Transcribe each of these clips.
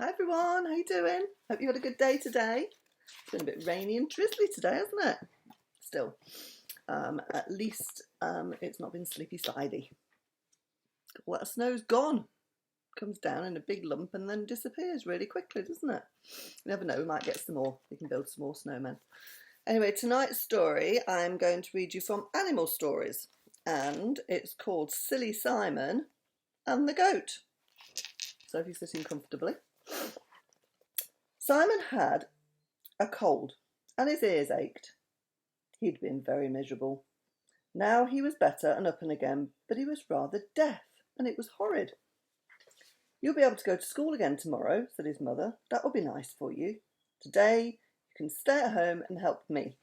Hi everyone, how you doing? Hope you had a good day today. It's been a bit rainy and drizzly today, hasn't it? Still, at least it's not been slippy slidey. All that snow's gone. Comes down in a big lump and then disappears really quickly, doesn't it? You never know, we might get some more. We can build some more snowmen. Anyway, tonight's story I'm going to read you from Animal Stories, and it's called Silly Simon and the Goat. So if you're sitting comfortably. Simon had a cold and his ears ached. He'd been very miserable. Now he was better and up and again, but he was rather deaf, and it was horrid. "You'll be able to go to school again tomorrow," said his mother. "That will be nice for you. Today you can stay at home and help me."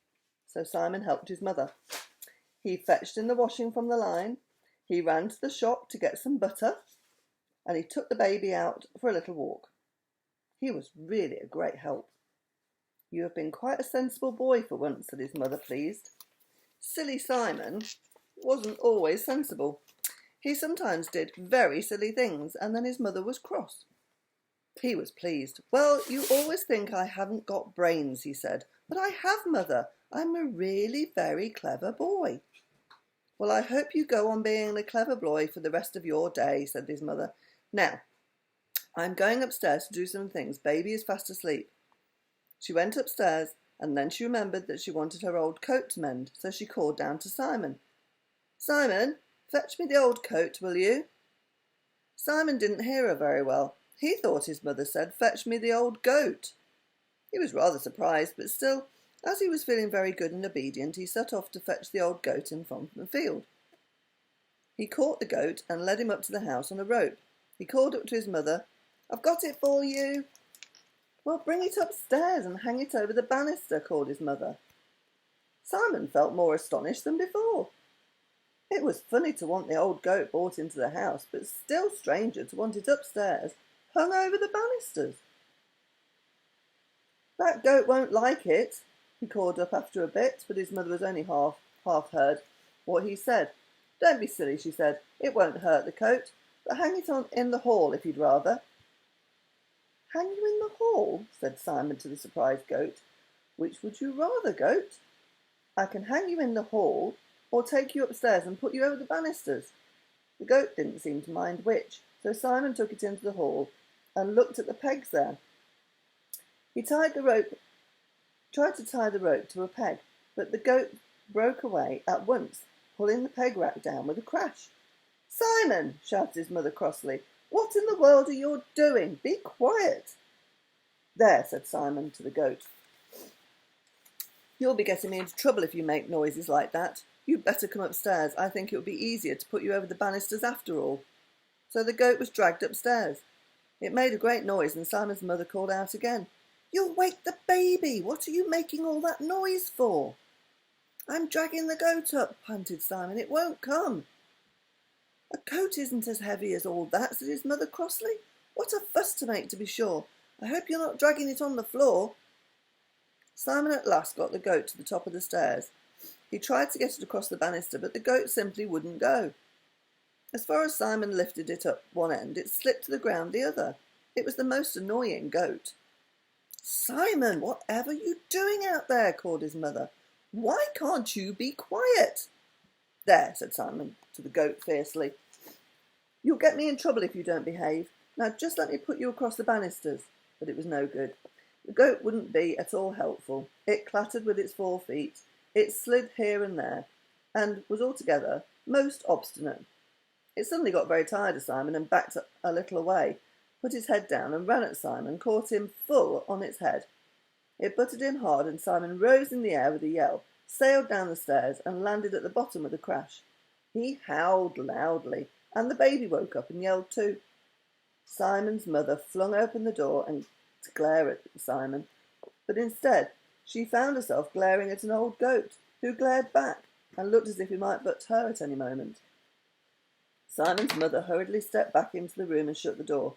So Simon helped his mother. He fetched in the washing from the line, he ran to the shop to get some butter, and he took the baby out for a little walk. He was really a great help. "You have been quite a sensible boy for once," said his mother, pleased. Silly Simon wasn't always sensible. He sometimes did very silly things, and then his mother was cross. He was pleased. "Well, you always think I haven't got brains," he said. "But I have, mother. I'm a really very clever boy." "Well, I hope you go on being a clever boy for the rest of your day," said his mother. "Now, I'm going upstairs to do some things. Baby is fast asleep." She went upstairs, and then she remembered that she wanted her old coat to mend, so she called down to Simon. "Simon, fetch me the old coat, will you?" Simon didn't hear her very well. He thought his mother said, "Fetch me the old goat." He was rather surprised, but still, as he was feeling very good and obedient, he set off to fetch the old goat in from the field. He caught the goat and led him up to the house on a rope. He called up to his mother, "I've got it for you." "Well, bring it upstairs and hang it over the banister," called his mother. Simon felt more astonished than before. It was funny to want the old goat brought into the house, but still stranger to want it upstairs, hung over the banisters. "That goat won't like it," he called up after a bit, but his mother was only half heard what he said. "Don't be silly," she said. "It won't hurt the coat, but hang it on in the hall if you'd rather." "Hang you in the hall?" said Simon to the surprised goat. "Which would you rather, goat? I can hang you in the hall, or take you upstairs and put you over the banisters." The goat didn't seem to mind which, so Simon took it into the hall and looked at the pegs there. He tried to tie the rope to a peg, but the goat broke away at once, pulling the peg rack down with a crash. "Simon!" shouted his mother crossly. "What in the world are you doing? Be quiet." "There," said Simon to the goat. "You'll be getting me into trouble if you make noises like that. You'd better come upstairs. I think it would be easier to put you over the banisters after all." So the goat was dragged upstairs. It made a great noise, and Simon's mother called out again, "You'll wake the baby. What are you making all that noise for?" "I'm dragging the goat up," panted Simon. "It won't come." "A goat isn't as heavy as all that," said his mother crossly. "What a fuss to make, to be sure. I hope you're not dragging it on the floor." Simon at last got the goat to the top of the stairs. He tried to get it across the banister, but the goat simply wouldn't go. As far as Simon lifted it up one end, it slipped to the ground the other. It was the most annoying goat. "Simon, whatever are you doing out there?" called his mother. "Why can't you be quiet?" "There," said Simon to the goat fiercely. "You'll get me in trouble if you don't behave. Now just let me put you across the banisters." But it was no good. The goat wouldn't be at all helpful. It clattered with its 4 feet. It slid here and there, and was altogether most obstinate. It suddenly got very tired of Simon and backed a little away, put its head down and ran at Simon, caught him full on its head. It butted him hard, and Simon rose in the air with a yell, sailed down the stairs, and landed at the bottom with a crash. He howled loudly, and the baby woke up and yelled too. Simon's mother flung open the door and to glare at Simon, but instead she found herself glaring at an old goat, who glared back and looked as if he might butt her at any moment. Simon's mother hurriedly stepped back into the room and shut the door.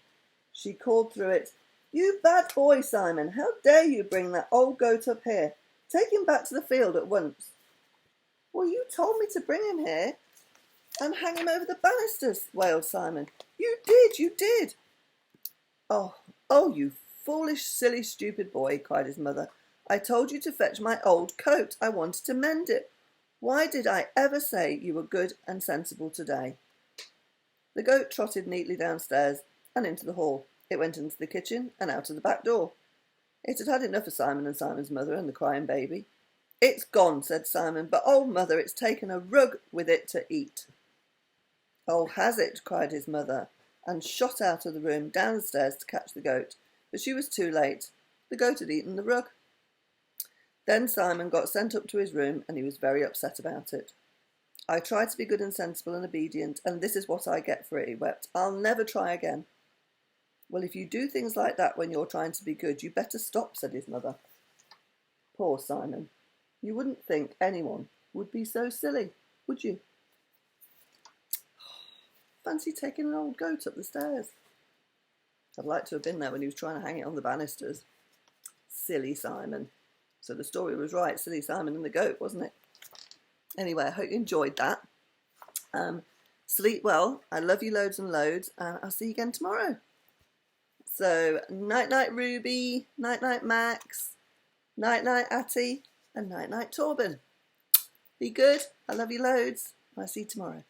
She called through it, "You bad boy, Simon! How dare you bring that old goat up here? Take him back to the field at once." "Well, you told me to bring him here and hang him over the banisters," wailed Simon. You did. "Oh, "Oh, you foolish, silly, stupid boy," cried his mother. "I told you to fetch my old coat. I wanted to mend it. Why did I ever say you were good and sensible today?" The goat trotted neatly downstairs and into the hall. It went into the kitchen and out of the back door. It had had enough of Simon and Simon's mother and the crying baby. "It's gone," said Simon, "but oh, mother, it's taken a rug with it to eat." "Oh, has it?" cried his mother, and shot out of the room down the stairs to catch the goat, but she was too late. The goat had eaten the rug. Then Simon got sent up to his room, and he was very upset about it. "I tried to be good and sensible and obedient, and this is what I get for it," he wept. "I'll never try again." "Well, if you do things like that when you're trying to be good, you better stop," said his mother. Poor Simon. You wouldn't think anyone would be so silly, would you? Fancy taking an old goat up the stairs. I'd like to have been there when he was trying to hang it on the banisters. Silly Simon. So the story was right, Silly Simon and the goat, wasn't it? Anyway, I hope you enjoyed that. Sleep well. I love you loads and loads. I'll see you again tomorrow. So, night-night Ruby, night-night Max, night-night Atty, and night-night Torben. Be good. I love you loads. I'll see you tomorrow.